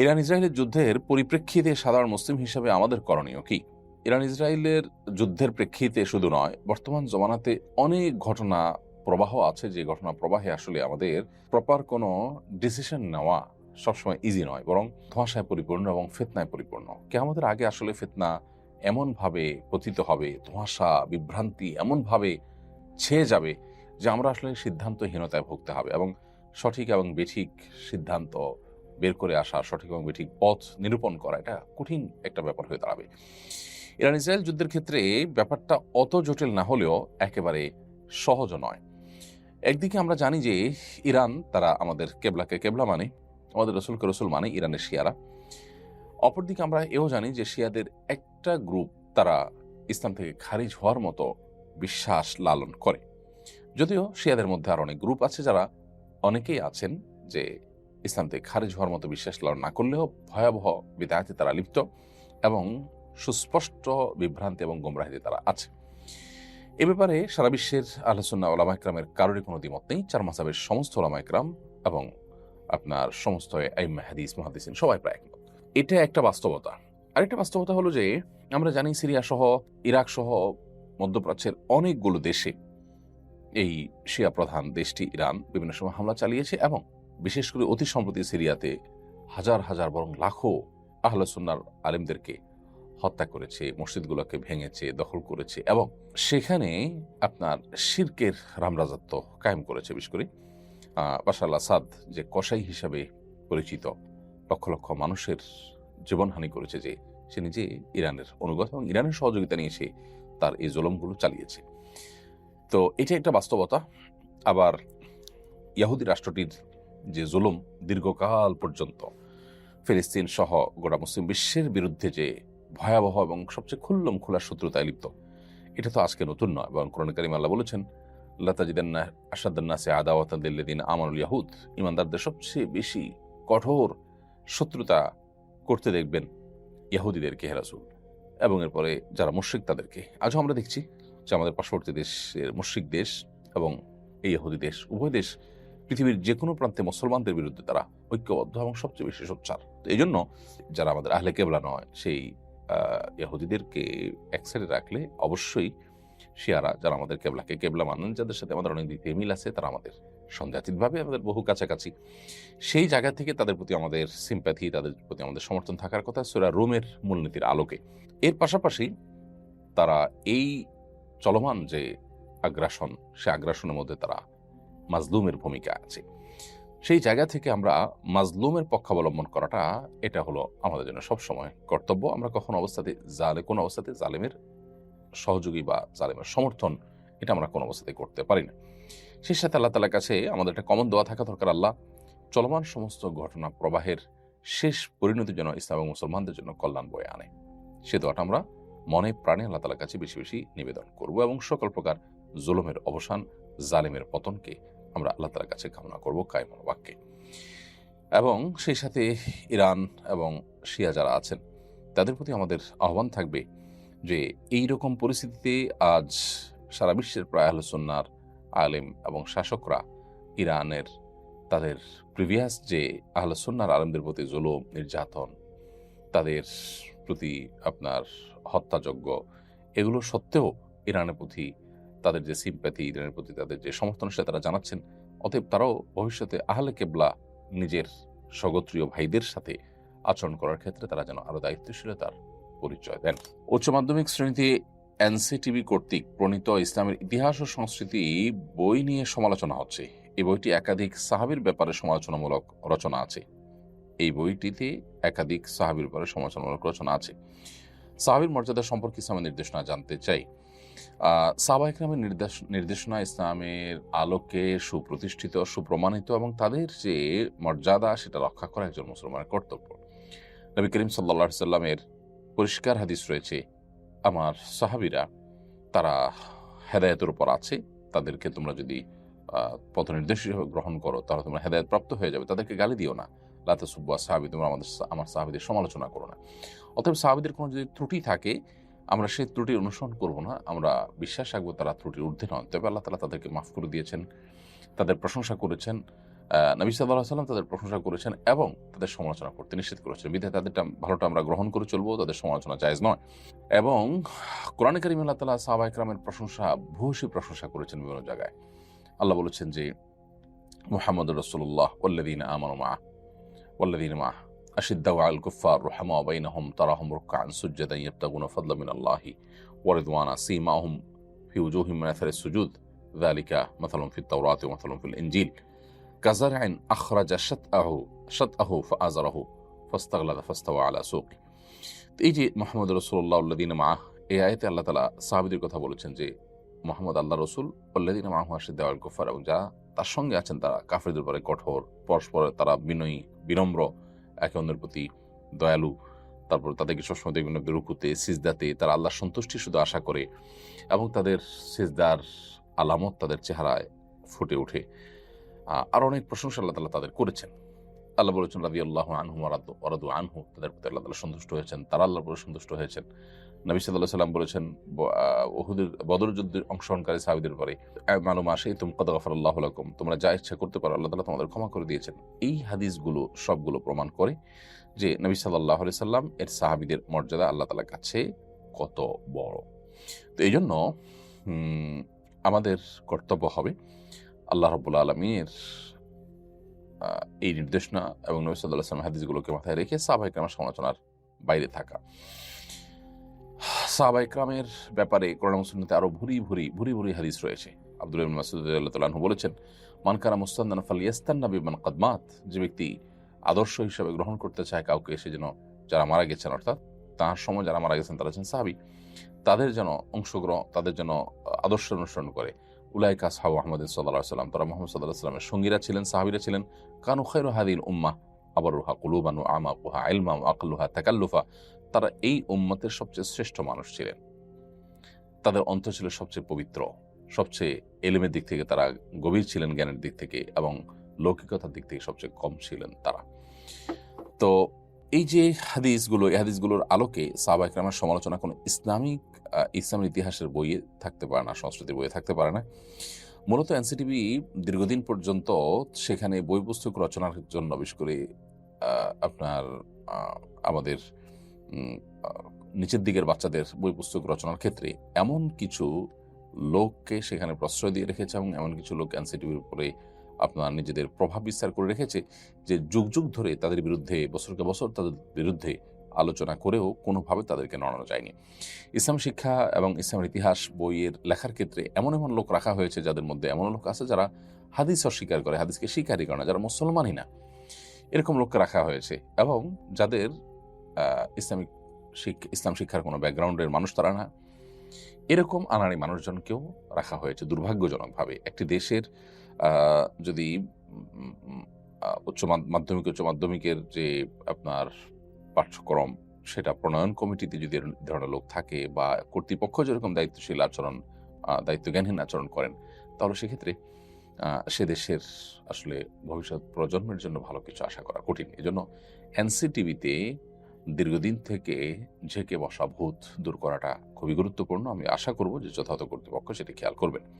Iran ইসরায়েলের যুদ্ধের পরিপ্রেক্ষিতে সাধারণ মুসলিম হিসেবে আমাদের করণীয় কি? ইরান ইসরায়েলের যুদ্ধের প্রেক্ষিতে শুধু নয়, বর্তমান জমানাতে অনেক ঘটনা প্রবাহ আছে, যে ঘটনা প্রবাহে আসলে আমাদের প্রপার কোনো ডিসিশন নেওয়া সবসময় ইজি নয়, বরং ধোঁয়াশায় পরিপূর্ণ এবং ফিতনায় পরিপূর্ণ। কিয়ামতের আগে আসলে ফিতনা এমনভাবে পতিত হবে, ধোঁয়াশা বিভ্রান্তি এমনভাবে ছেয়ে যাবে যে আমরা আসলে সিদ্ধান্তহীনতায় ভুগতে হবে, এবং সঠিক এবং বেঠিক সিদ্ধান্ত বের করে আসা, সঠিক এবং বেঠিক পথ নিরূপণ করা, এটা কঠিন একটা ব্যাপার হয়ে দাঁড়াবে। ইরান ইসরায়েল যুদ্ধের ক্ষেত্রে ব্যাপারটা অত জটিল না হলেও একেবারে সহজও নয়। একদিকে আমরা জানি যে ইরান, তারা আমাদের কেবলাকে কেবলা মানে, আমাদের রসুলকে রসুল মানে ইরানের শিয়ারা। অপরদিকে আমরা এও জানি যে শিয়াদের একটা গ্রুপ, তারা ইসলাম থেকে খারিজ হওয়ার মতো বিশ্বাস লালন করে। যদিও শিয়াদের মধ্যে আর অনেক গ্রুপ আছে, যারা অনেকেই আছেন যে ইসলাম থেকে খারিজ হওয়ার মতো বিশ্বাস লালন না করলেও ভয়াবহ বিদায়াতে তারা লিপ্ত এবং সুস্পষ্ট বিভ্রান্তি এবং গোমরাহিতে তারা আছে। এ ব্যাপারে সারা বিশ্বের আহলে সুন্নাহ ওলামা ইকরামের কারোরই কোনো দ্বিমত নেই। চার মাযহাবের সমস্ত ওলামা ইকরাম এবং আপনার সমস্ত আইম্মা হাদিস মুহাদ্দিসিন সবাই প্রায় একমত। এটা একটা বাস্তবতা। আরেকটা বাস্তবতা হলো যে আমরা জানি সিরিয়া সহ, ইরাক সহ মধ্যপ্রাচ্যের অনেকগুলো দেশে এই শিয়া প্রধান দেশটি ইরান বিভিন্ন সময় হামলা চালিয়েছে, এবং বিশেষ করে অতি সম্প্রতি সিরিয়াতে হাজার হাজার বরং লাখো আহলে সুন্নাহর আলেমদেরকে হত্যা করেছে, মসজিদগুলোকে ভেঙেছে, দখল করেছে, এবং সেখানে আপনার শিরকের রামরাজত্ব কায়েম করেছে। বিশেষ করে বাশার আল আসাদ, যে কসাই হিসাবে পরিচিত, লক্ষ লক্ষ মানুষের জীবনহানি করেছে, যে সে নিজে ইরানের অনুগত এবং ইরানের সহযোগিতা নিয়ে সে তার এই জুলুমগুলো চালিয়েছে। তো এটা একটা বাস্তবতা। আবার ইহুদি রাষ্ট্রটির যে জুলুম দীর্ঘকাল পর্যন্ত ফিলিস্তিন সহ গোটা মুসলিম বিশ্বের বিরুদ্ধে যে ভয়াবহ এবং সবচেয়ে খুল্লম খোলা শত্রুতায় লিপ্ত, এটা তো আজকে নতুন নয়। এবং কোরআনে কারিমে আল্লাহ বলেছেন, লা তাজিদান্না আশাদ্দান্নাসি আদাওয়াতান লিল্লাযিনা আমানুল ইয়াহুদ, ঈমানদারদের সবচেয়ে বেশি কঠোর শত্রুতা করতে দেখবেন ইহুদিদেরকে, হে রাসূল, এবং এরপরে যারা মুশরিক তাদেরকে। আজও আমরা দেখছি যে আমাদের পার্শ্ববর্তী দেশের মুশরিক দেশ এবং এই ইহুদি দেশ, উভয় দেশ পৃথিবীর যে কোনো প্রান্তে মুসলমানদের বিরুদ্ধে তারা ঐক্যবদ্ধ এবং সবচেয়ে বেশি সোচ্চার। তো এই জন্য যারা আমাদের আহলে কেবলা নয়, সেই ইহুদিদেরকে এক সাইডে রাখলে অবশ্যই শিয়ারা, যারা আমাদের কেবলাকে কেবলা মানেন, যাদের সাথে আমাদের অনেক দিক থেকে মিল আছে, তারা আমাদের সন্দেহাতীতভাবে আমাদের বহু কাছাকাছি, সেই জায়গা থেকে তাদের প্রতি আমাদের সিম্প্যাথি, তাদের প্রতি আমাদের সমর্থন থাকার কথা সূরা রুমের মূলনীতির আলোকে। এর পাশাপাশি তারা এই চলমান যে আগ্রাসন, সে আগ্রাসনের মধ্যে তারা মাজলুমের ভূমিকা আছে। সেই জায়গা থেকে আমরা মাজলুমের পক্ষাবলম্বন করাটা, এটা হলো আমাদের জন্য সবসময় কর্তব্য। আমরা কোনো অবস্থাতে জালেমের সহযোগী বা জালেমের সমর্থন, এটা আমরা কোনো অবস্থাতে করতে পারি না। সেই সাথে আল্লাহ তাআলার কাছে আমাদের একটা কমন দোয়া থাকা দরকার, আল্লাহ চলমান সমস্ত ঘটনা প্রবাহের শেষ পরিণতির জন্য ইসলাম এবং মুসলমানদের জন্য কল্যাণ বয়ে আনে। সে দোয়াটা আমরা মনে প্রাণে আল্লাহ তাআলার কাছে বেশি বেশি নিবেদন করব, এবং সকল প্রকার জুলুমের অবসান, জালেমের পতনকে আমরা আল্লাহ তাআলার কাছে কামনা করব কায় মনোবাক্যে। এবং সেই সাথে ইরান এবং শিয়া যারা আছেন, তাদের প্রতি আমাদের আহ্বান থাকবে যে এই রকম পরিস্থিতিতে আজ সারা বিশ্বের প্রায় আহলে সুন্নাহর আলেম এবং শাসকরা ইরানের তাদের প্রিভিয়াস যে আহলে সুন্নাহর আলেমদের প্রতি জুলুম, নির্যাতন, তাদের প্রতি আপনার হত্যাযজ্ঞ, এগুলো সত্ত্বেও ইরানের প্রতি তাদের যে সিম্প্যাথি, ইরানের প্রতি তাদের যে সমর্থন, সেটা তারা জানাচ্ছেন। অতএব তারাও ভবিষ্যতে আহলে কেবলা নিজের স্বগোত্রীয় ভাইদের সাথে আচরণ করার ক্ষেত্রে তারা যেন আরো দায়িত্বশীলতার পরিচয় দেন। উচ্চ মাধ্যমিক শ্রেণীতে এনসিটিবি কর্তৃক প্রণীত ইসলামের ইতিহাস ও সংস্কৃতি বই নিয়ে সমালোচনা হচ্ছে। এই বইটি একাধিক সাহাবীর ব্যাপারে সমালোচনামূলক রচনা আছে। এই বইটিতে একাধিক সাহাবীর ব্যাপারে সমালোচনামূলক রচনা আছে। সাহাবীর মর্যাদা সম্পর্কে ইসলামের নির্দেশনা জানতে চাই। সাহাবা ইকরামের নির্দেশনা ইসলামের আলোকে সুপ্রতিষ্ঠিত, সুপ্রমাণিত, এবং তাদের যে মর্যাদা, সেটা রক্ষা করা একজন মুসলমানের কর্তব্য। নবী করিম সাল্লাল্লাহু আলাইহি সাল্লামের পরিষ্কার হাদিস রয়েছে, আমার সাহাবীরা তারা হেদায়েতের উপর আছে, তাদেরকে তোমরা যদি পথ নির্দেশ হিসেবে গ্রহণ করো, তাহলে তোমরা হেদায়েত প্রাপ্ত হয়ে যাবে। তাদেরকে গালি দিও না, লা তাসুব্বু আসহাবী, তোমরা আমার সাহাবীদের সমালোচনা করো না। অতএব সাহাবীদের কোনো যদি ত্রুটি থাকে, আমরা সেই ত্রুটির অনুসরণ করব না, আমরা বিশ্বাস রাখবো তারা ত্রুটির ঊর্ধ্বে নন। তবে আল্লাহ তাআলা তাদেরকে মাফ করে দিয়েছেন, তাদের প্রশংসা করেছেন, নবী সাল্লাল্লাহু আলাইহি ওয়াসাল্লাম তাদের প্রশংসা করেছেন এবং তাদের সমালোচনা করতে নিষেধ করেছেন। বিধায় তাদেরটা ভালোটা আমরা গ্রহণ করে চলবো, তাদের সমালোচনা জায়েজ নয়। এবং কোরআনে কারিমে আল্লাহ তাআলা সাহাবায়ে কেরামের প্রশংসা, ভূয়সী প্রশংসা করেছেন বিভিন্ন জায়গায়। আল্লাহ বলেছেন যে মুহাম্মদুর রাসূলুল্লাহ ওয়াল্লাযীনা আমানু মাআহু ওয়াল্লাযীনা মাআহু আশিদ্দাউ আলাল কুফফার রুহামাউ বাইনাহুম তারাহুম রুকআন সুজদান ইয়াবতাগুনা ফাদলাম মিনাল্লাহি ওয়া রিদওয়ানা সীমাহুম ফি উজুহিহিম মিন আথারিস সুজুদ যালিকা মাসালুহুম ফিত তাওরাতি ওয়া মাসালুহুম ফিল ইনজিল কাযারইন আখরাজা শাতআহু ফাআযারাহু ফাস্তাগলাযা ফাস্তাওয়া আলা সুকি। এই যে মুহাম্মদুর রাসূলুল্লাহ ওয়াল্লাযীনা মাআহু, এই আয়াতে আল্লাহ তাআলা সাহাবীদের কথা বলেছেন যে মুহাম্মদ আল্লাহর রাসূল, ওয়াল্লাযীনা মাআহু আশিদ্দাউ আলাল কুফফার, এবং যারা তার সঙ্গে আছেন তারা কাফেরদের উপরে কঠোর, পরস্পর তারা বিনয়ী, বিনম্র, একে অন্যের প্রতি দয়ালু। তারপর তাদেরকে সবসময় দেখবেন রুকুতে, সিজদাতে তারা আল্লাহর সন্তুষ্টি শুধু আশা করে, এবং তাদের সিজদার আলামত তাদের চেহারায় ফুটে ওঠে। আর অনেক প্রশংসা আল্লাহ তাআলা তাদের করেছেন। আল্লাহ বলেছেন রাদিয়াল্লাহু আনহুম ওয়া রাদু আনহু, তাদের প্রতি আল্লাহ তাআলা সন্তুষ্ট হয়েছেন, তারা আল্লাহর প্রতি সন্তুষ্ট হয়েছেন। নবী সাল্লাল্লাহু আলাইহি ওয়াসাল্লাম বলেছেন উহুদের, বদর যুদ্ধে অংশগ্রহণকারী সাহাবীদের পরে, আমালু মা শাইতুম ক্বাদ গাফারাল্লাহু লাকুম, তোমরা যা ইচ্ছা করতে পারো, আল্লাহ তাআলা তোমাদের ক্ষমা করে দিয়েছেন। এই হাদিসগুলো সবগুলো প্রমাণ করে যে নবী সাল্লাল্লাহু আলাইহি সাল্লাম এর সাহাবীদের মর্যাদা আল্লাহ তাআলার কাছে কত বড়। তো এইজন্য আমাদের কর্তব্য হবে আল্লাহ রাব্বুল আলামিনের এই নির্দেশনা এবং নবী সাল্লাল্লাহু আলাইহি ওয়াসাল্লাম হাদিসগুলোকে মাথায় রেখে সাহাবায়ে কেরামের সমালোচনার বাইরে থাকা। সাহাবায়ে কেরামের ব্যাপারে কোরআন এবং সুন্নাতে আরো ভুরি ভুরি হাদিস রয়েছে। আব্দুল্লাহ ইবনে মাসউদ রাদিয়াল্লাহু তাআলা আনহু বলেছেন, মান কানা মুস্তান্নান ফালইয়াস্তান্না বিমান কদ মাত, যে ব্যক্তি আদর্শ হিসেবে গ্রহণ করতে চায় কাউকে, সে যেন যারা মারা গেছেন, অর্থাৎ তার সময় যারা মারা গেছেন তারা হচ্ছেন সাহাবী, তাদের যেন তাদের যেন আদর্শ অনুসরণ করে। উলাইকা আসহাবু মুহাম্মাদিন সাল্লাল্লাহু আলাইহি ওয়াসাল্লাম, তারা মুহাম্মদ সাল্লাল্লাহু আলাইহি ওয়াসাল্লামের সঙ্গীরা ছিলেন, সাহাবীরা ছিলেন। কানু খায়রু হাযিহিল উম্মাহ আবরুহা কুলুবান ওয়া আমাকুহা ইলমান ওয়া আকলুহা তাকাল্লুফা, তারা এই উম্মতের সবচেয়ে শ্রেষ্ঠ মানুষ ছিলেন। তাদের অন্তর ছিল সবচেয়ে পবিত্র, সবচেয়ে এলেমের দিক থেকে তারা গভীর ছিলেন, জ্ঞানের দিক থেকে, এবং লৌকিকতার দিক থেকে সবচেয়ে কম ছিলেন তারা। তো এই যে হাদিসগুলো, এই হাদিসগুলোর আলোকে সাহাবায়ে কেরামের সমালোচনা কোনো ইসলামের ইতিহাসের বইয়ে থাকতে পারে না, সংস্কৃতির বইয়ে থাকতে পারে না। মূলত এনসিটিভি দীর্ঘদিন পর্যন্ত সেখানে বই পুস্তক রচনার জন্য, বিশেষ করে আপনার আমাদের নিচের দিকের বাচ্চাদের বই পুস্তক রচনার ক্ষেত্রে এমন কিছু লোককে সেখানে প্রশ্রয় দিয়ে রেখেছে, এবং এমন কিছু লোক এনসিটিভির উপরে আপনার নিজেদের প্রভাব বিস্তার করে রেখেছে যে যুগ যুগ ধরে তাদের বিরুদ্ধে, বছরকে বছর তাদের বিরুদ্ধে আলোচনা করেও কোনোভাবে তাদেরকে নড়ানো যায়নি। ইসলাম শিক্ষা এবং ইসলামের ইতিহাস বইয়ের লেখার ক্ষেত্রে এমন এমন লোক রাখা হয়েছে, যাদের মধ্যে এমন লোক আছে যারা হাদিস অস্বীকার করে, হাদিসকে স্বীকারই করে না, যারা মুসলমানই না, এরকম লোককে রাখা হয়েছে, এবং যাদের ইসলাম শিক্ষার কোনো ব্যাকগ্রাউন্ডের মানুষ তারা না, এরকম আনাড়ি মানুষজনকেও রাখা হয়েছে দুর্ভাগ্যজনকভাবে। একটি দেশের যদি উচ্চ মাধ্যমিকের যে আপনার পাঠ্যক্রম, সেটা প্রণয়ন কমিটিতে যদি ধরনের লোক থাকে, বা কর্তৃপক্ষ যেরকম দায়িত্বজ্ঞানহীন আচরণ করেন, তাহলে সেক্ষেত্রে সে দেশের আসলে ভবিষ্যৎ প্রজন্মের জন্য ভালো কিছু আশা করা কঠিন। এজন্য এনসিটিভিতে দীর্ঘদিন থেকে ঝেঁকে বসা ভূত দূর করাটা খুবই গুরুত্বপূর্ণ। আমি আশা করব যে যথাযথ কর্তৃপক্ষ সেটি খেয়াল করবেন।